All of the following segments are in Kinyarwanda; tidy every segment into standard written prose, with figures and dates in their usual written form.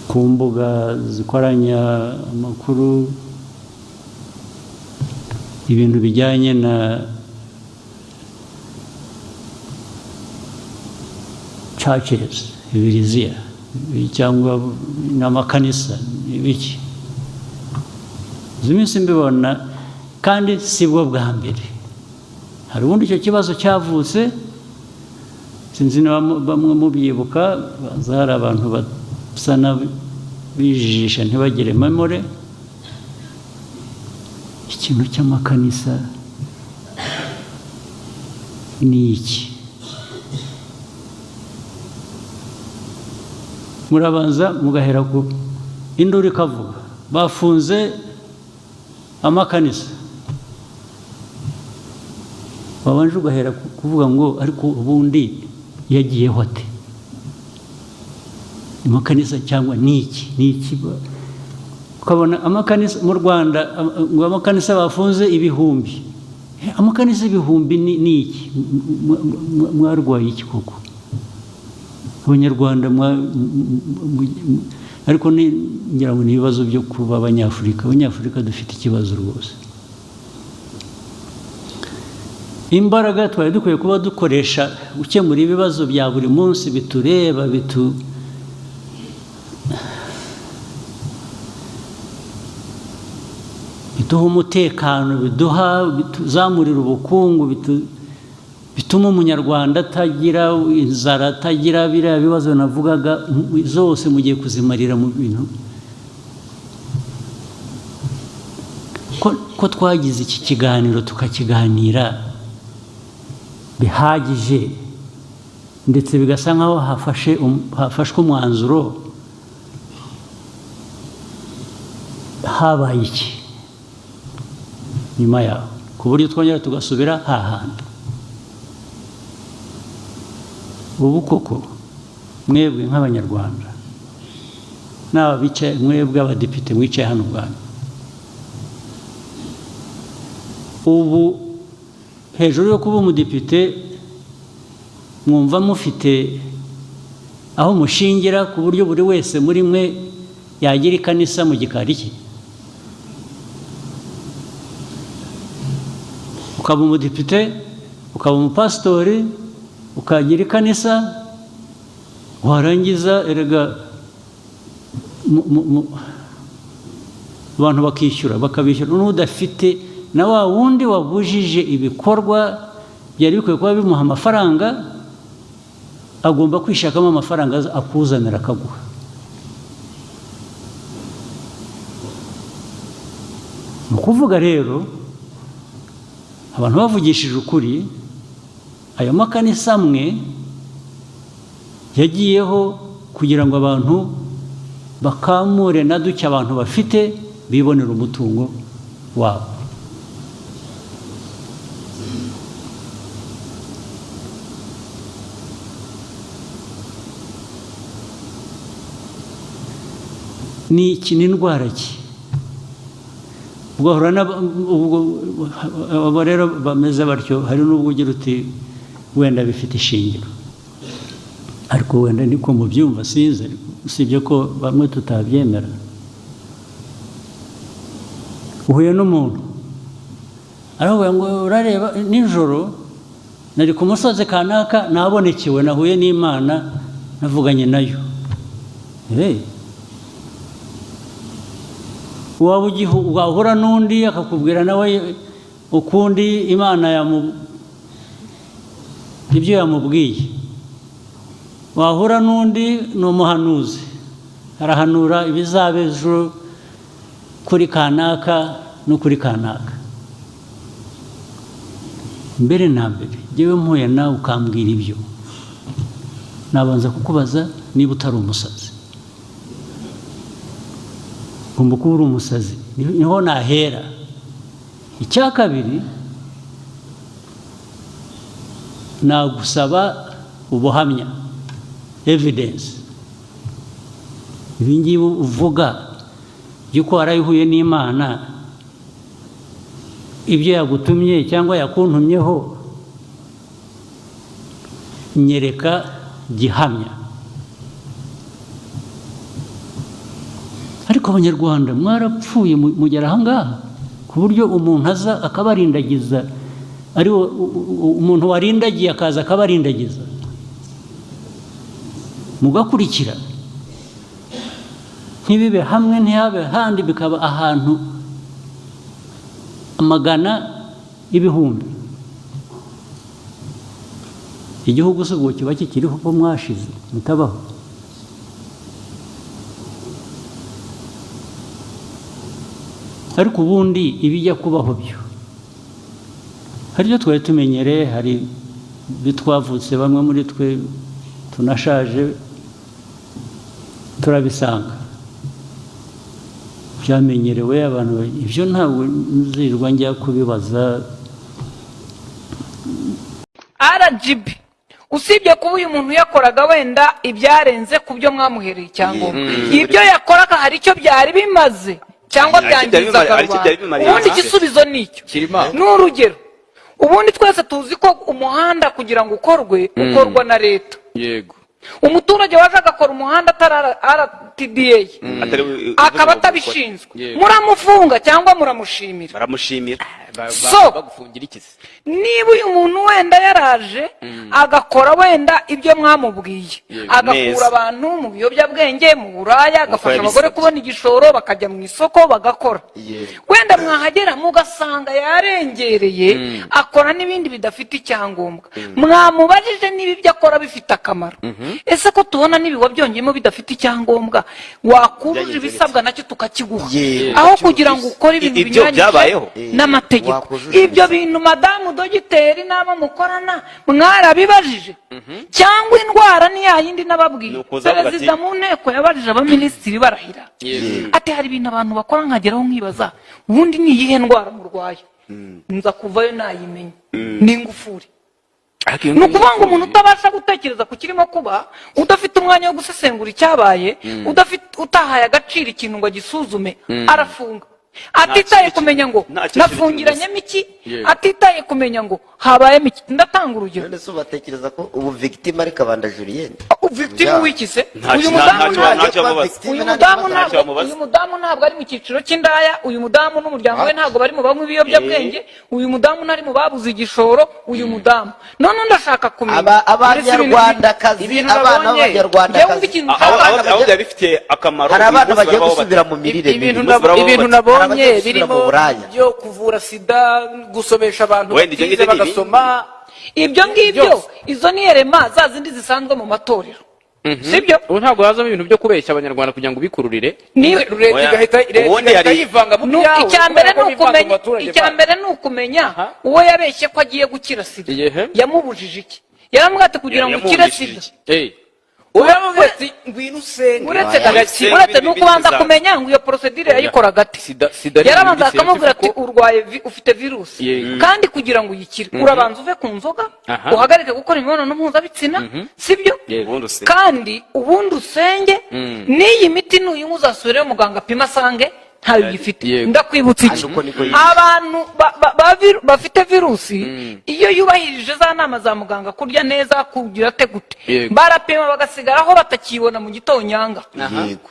ku mbuga zikoranya amakuru ibintu bijyanye na churches, ibiriziya cyangwa n'amakanisa ibiki iminsi mbibona kandi si bwo bwa mbere. Hari ubundi icyo kibazo cyavutse sinzi niba bamwe mubyibuka, hari abantu basa n'abijijisha ntibagire memore. Ikintu cy'amakanisa ni iki? Murabanza mugahera ku induru ikavuga bafunze amakanisa, babanje ugahera kuvuga ngo ariko ubundi yagiyeho ate? Amakanisa cyangwa ni iki? Ukabona amakanisa mu Rwanda, ngo amakanisa bafunze ibihumbi. Amakanisa ibihumbi ni iki? Mwarwaye iki koko Abanyarwanda? Ariko ngira ngo ni ibibazo byo kuba Abanyafurika dufite ikibazo rwose. Imbaraga twari dukwiye kuba dukoresha gukemura ibibazo bya buri munsi bitureba, biduha umutekano, bituzamurira ubukungu, bituma umunyarwanda atagira inzara, atagira biriya bibazo navugaga zose mugiye kuzimarira mu bintu. Ko twagize iki kiganiro tukakiganira bihagije ndetse bigasa nkaho hafashwe umwanzuro, habaye iki nyuma yaho ku buryo twongera tugasubira hahandi? Ubu koko mwebwe nk'Abanyarwanda n'aba bicaye, mwebwe abadepite mwicaye hano Rwanda, ubu hejuru yo kuba umudepite mwumva mufite aho mushingira ku buryo buri wese muri mwe yagira ikanisa mu gikari cye? Ukaba umudepite, ukaba umupasitori, ukagira ikanisa, warangiza erega abantu bakabishyura n'udafite, na wa wundi wabujije ibikorwa byari bikwiye kuba bimuha amafaranga, agomba kwishakamo amafaranga akuzanira akaguha. Ni ukuvuga rero abantu bavugishije ukuri, ayo makanisa amwe yagiyeho kugira ngo abantu bakamure na duke abantu bafite bibonera umutungo wabo. Ni iki? Ni indwara ki? Ubwo rero bameze batyo, hari n'ubwo ugira uti wenda bifite ishingiro, ariko wenda niko mubyumva sinzi, usibye ko bamwe tutabyemera. Uhuye n'umuntu aravuga ngo urareba nijoro nari ku musozi kanaka nabonekewe, nahuye n'Imana, navuganye nayo. Wahura n'undi akakubwira nawe ukundi Imana ibyo yamubwiye. Wahura n'undi ni umuhanuzi, arahanura ibizaba ejo kuri kanaka no kuri kanaka. Mbere na mbere njyewe mpuye nawe ukambwira ibyo, nabanza kukubaza niba utari umusazi. Ugomba kuba uri umusazi, niho nahera. Icya kabiri, nagusaba ubuhamya, evidence. Ibi ngibi uvuga yuko warayihuye n'Imana, ibyo yagutumye cyangwa yakuntumyeho, nyereka gihamya. Ariko abanyarwanda mwarapfuye mugera ahangaha ku buryo umuntu aza akabarindagiza, ari umuntu warindagiye akaza akabarindagiza mugakurikira, ntibibe hamwe ntihabe handi, bikaba ahantu amagana ibihumbi. Igihugu se ubwo kiba kikiriho ko mwashize mutabaho? Ariko ubundi ibijya kubaho byo hari ibyo twari tumenyereye, hari bitwavutse bamwe muri twe tunashaje turabisanga byamenyerewe abantu. Ibyo ntabwo nzirwa njya kubibaza. RGB usibye kuba uyu muntu yakoraga wenda ibyarenze ku byo mwamuhereye icyangombwa, ibyo yakoraga hari icyo byari bimaze cyangwa byangizaga rubanda. Ubundi igisubizo nicyo n'urugero. Ubundi twese tuzi ko umuhanda kugira ngo ukorwe ukorwa na leta. Yego. Umuturage waje agakora umuhanda atari RTDA akaba atabishinzwe, muramufunga cyangwa muramushimira? Baramushimira. So bagufungira iki? niba uyu muntu wenda yaraje agakora wenda ibyo mwamubwiye, agakura abantu mu biyobyabwenge, mu buraya, agafasha abagore kubona igishoro bakajya mu isoko bagakora, wenda mwahagera mugasanga yarengereye akora n'ibindi bidafite icyangombwa, mwamubajije niba ibyo akora bifite akamaro. Ese ko tubona n'ibigo byongeyemo bidafite icyangombwa, wakujuje ibisabwa nacyo tukakiguha, aho kugira ngo ukore ibintu binyuranyije n'amategeko. Ibyo bintu madamu dogiteri n'abo mukorana mwarabibajije? Cyangwa indwara ni yayindi nababwiye? Perezida mu nteko yabajije abaminisitiri barahira ati hari ibintu abantu bakora nkageraho nkibaza, ubundi ni iyihe ndwara murwaye? Nza kuvayo nayimenye n'ingufuri. Ni ukuvuga ngo umuntu utabasha gutekereza ku kirimo kuba, udafite umwanya wo gusesengura icyabaye, utahaye agaciro ikintu ngo agisuzume, arafunga. Atitaye kumenya ngo nafungiranyemo iki, atitaye kumenya ngo habayemo iki. Ndatanga urugero. None se batekereza ko ubu victime ari Kabanda Julienne? Victime w'iki se? Uyu mudamu ntabwo ari mu cyiciro cy'indaya, uyu mudamu n'umuryango we ntabwo bari mu bamwe ibiyobyabwenge, uyu mudamu ntari mu babuze igishoro, uyu mudamu. None ndashaka kumenya Abanyarwandakazi, abana b'Abanyarwandakazi aho byabifite akamaro. Hari abana bagiye gusubira mu mirire ibintu nabonye birimo byo kuvura sida, gusomesha abantu batize bagasoma. Ibyo ngibyo izo ni erema za zindi zisanzwe mu matorero, sibyo? Ubu ntabwo hazamo ibintu byo kubeshya abanyarwanda kugira ngo bikururire. Leta yivanga mu byawe. Icyambere ni ukumenya uwo yabeshye ko agiye gukira sida yamubujije iki. Yaramubwiye ati kugira ngo ukire sida uretse nuko ubanza kumenya ngo iyo procedure yayikoraga ati. Yarabanza akamubwira ati urwaye ufite virusi, kandi kugira ngo uyikire urabanza uve ku nzoga, uhagarike gukora imibonano mpuzabitsina, sibyo? Kandi ubundi usenge, n'iyi miti nuyinywa uzasubire muganga apima asange ntayo gifite. Ndakwibutsa iki, abantu bafite virusi iyo yubahirije za nama za muganga, kurya neza, kugira ate gute, barapima bagasigaraho batakibona mu gitonyanga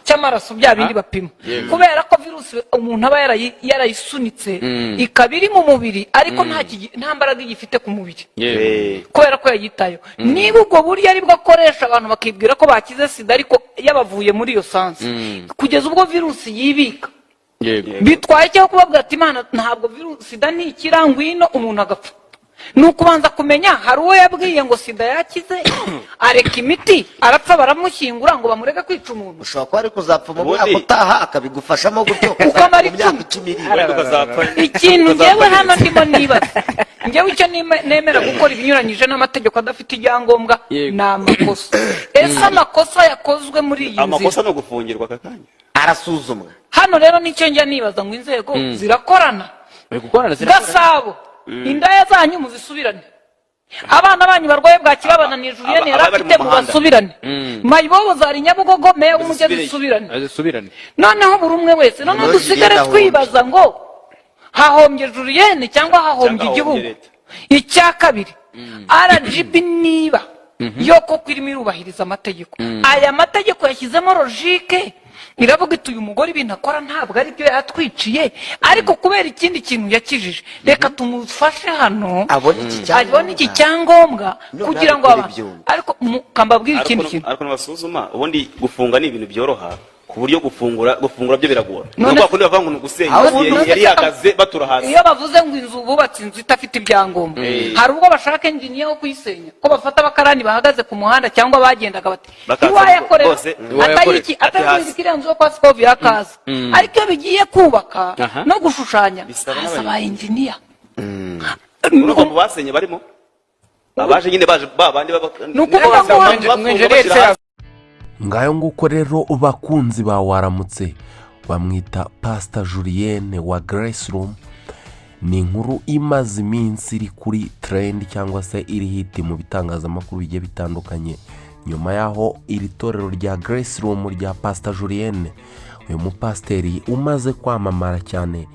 cy'amaraso bya bindi bapima, kubera ko virusi umuntu aba yarayisunitse ikaba iri mu mubiri ariko nta mbaraga igifite ku mubiri, kubera ko yayitayeho. Niba ubwo buryo ari bwo akoresha abantu bakibwira ko bakize sida ariko yabavuye muri iyo sansi, kugeza ubwo virusi yibika, bitwaye cyo kubabwira ati Imana ntabwo virusi sida ni ikirangwino umuntu agapfa. Ni ukubanza kumenya hari uwo yabwiye ngo sida yakize areka imiti arapfa, baramushyingura ngo bamureke kwica umuntu. Ushobora kuba ari kuzapfa mu mwaka utaha akabigufashamo gutyo ukamara ikintu. Njyewe hano ndimo nibaza, njyewe icyo nemera gukora ibinyuranyije n'amategeko adafite ibyangombwa ni amakosa. Ese amakosa yakozwe muri iyi nzira, amakosa no gufungirwa kakanya arasuzumwa. Hano rero nicyo njya nibaza ngo inzego zirakorana. Gasabo, indaya zanyu muzisubirane, abana banyu barwaye bwaki babananiye Julienne yarafite mu basubirane, Mayibobo zari Nyabugogo meya w'umujyi zisubirane. Noneho buri umwe wese, noneho dusigare twibaza ngo hahombye Julienne cyangwa hahombye igihugu. Icya kabiri, RGB niba yo koko irimo irubahiriza amategeko. Aya mategeko yashyizemo logique, iravuga iti uyu mugore ibintu akora ntabwo ari byo yatwiciye, ariko kubera ikindi kintu yakijije, reka tumufashe hano abone iki cyangombwa kugira ngo ariko kambabwira ikindi kintu. Ariko nabasuzuma ubundi gufunga ni ibintu byoroha, ku buryo gufungura byo biragora. Nuko kundi bavanga ngo gusenya yari yakaze batura hasi. Iyo bavuze ngo inzu bubatse inzu itafite ibyangombwa, hari ubwo bashaka engineer wo kuyisenya, ko bafata abakarani bahagaze ku muhanda cyangwa bagendaga bati iwayakorera atayiki atayiki nzu kwa Scovia akaza, ariko iyo bigiye kubaka no gushushanya asaba engineer. Nuko basenye barimo abaje nyine baje babandi nuko mwenjeretse. Ngayo nguko rero bakunzi ba Waramutse, bamwita Pastor Julienne wa Grace Room. Ni inkuru imaze iminsi iri kuri trend cyangwa se iri hit mu bitangazamakuru bigiye bitandukanye, nyuma yaho iri torero rya Grace Room rya Pastor Julienne, uyu mupasteri umaze kwamamara cyane,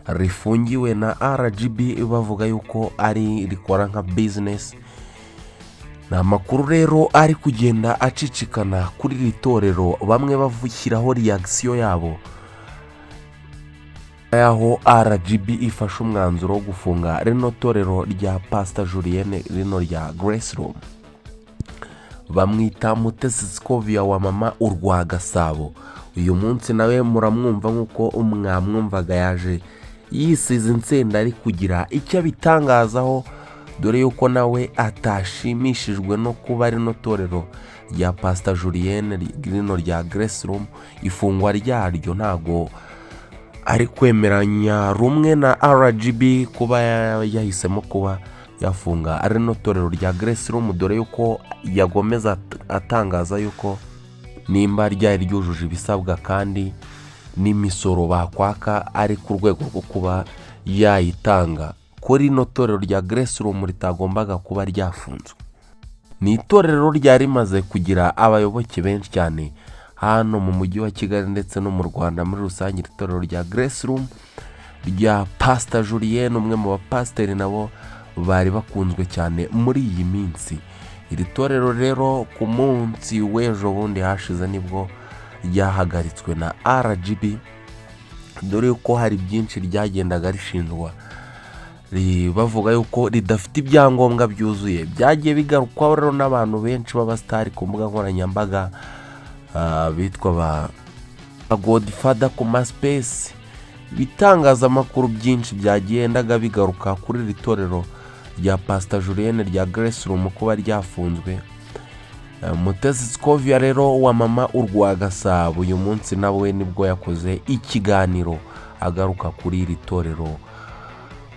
rifungiwe na RGB bavuga yuko ari rikora nka business. Na makuru rero ari kugenda acicikana kuri iri torero, bamwe bavukiraho reaction yabo yaho RGB ifashe umwanzuro wo gufunga rino torero rya Pastor Julienne rino rya Grace Room. Bamwita Mutesi Scovia wa mama urwa Gasabo. Uyu munsi nawe muramwumva nkuko umwamwumvaga yaje yisize insenda ari kugira icyo bitangazaho, dore yuko nawe atashimishijwe no kuba rino torero rya Pastor Julienne rino rya Grace Room ifungwa ryaryo, ntago ari kwemeranya rumwe na RGB kuba yahisemo kuba yafunga rino torero rya Grace Room, dore yuko yagomeza atangaza yuko nimba ryari ryujuje ibisabwa kandi n'imisoro bakwaka ari ku rwego rwo kuba yayitanga, kuri no torero rya Grace Room ritagombaga kuba ryafunzwe. Ni itorero ryari rimaze kugira abayoboke benshi cyane hano mu mujyi wa Kigali ndetse no mu Rwanda muri rusange. Itorero rya Grace Room rya Pastor Julienne, umwe mu bapasteri nabo bari bakunzwe cyane muri iyi minsi. Iri torero rero ku munsi w'ejo bundi hashize nibwo ryahagaritswe na RGB, dore yuko hari byinshi ryagendaga rishinjwa, bavuga yuko ridafite ibyangombwa byuzuye. Byagiye bigarukwaho rero n'abantu benshi b'abastari ku mbuga nkoranyambaga, bitwa ba Godfather ku Space. Bitangazamakuru byinshi byagendaga bigaruka kuri iri torero rya Pastor Julienne rya Grace Room kuba ryafunzwe. Mutesi Scovia rero wa mama urwa Gasabo, uyu munsi nawe nibwo yakoze ikiganiro agaruka kuri iri torero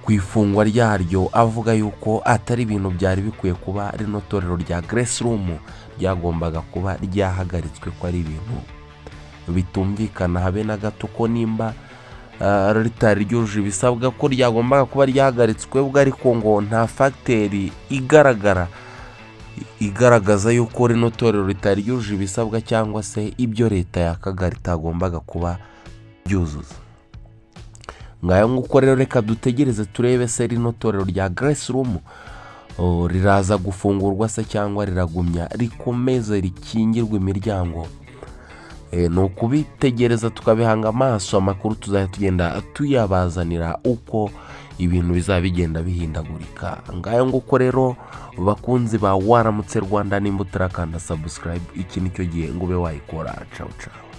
kwifungwa ryaryo, avuga yuko atari ibintu byari bikwiye kuba rino torero rya Grace Room ryagombaga kuba ryahagaritswe, ko ari ibintu bitumvikana habe na gato, ko nimba ritari ryujuje ibisabwa ko ryagombaga kuba ryahagaritswe, ubwo ariko ngo nta facteri igaragaza yuko rino torero ritari ryujuje ibisabwa cyangwa se ibyo leta yakaga ritagombaga kuba byuzuza. Ngayo nguko rero reka dutegereze turebe se rino torero rya Grace Room riraza gufungurwa se cyangwa riragumya rikomeze rikingirwa imiryango. No kubitegereza tukabihanga amaso, amakuru tuzagenda tuyabazanira uko ibintu bizabigenda bihindagurika. Ngayo nguko rero bakunzi ba Waramutse Rwanda, nimba utarakanda subscribe iki nicyo gihe ngo ube wayikora. Ciao ciao.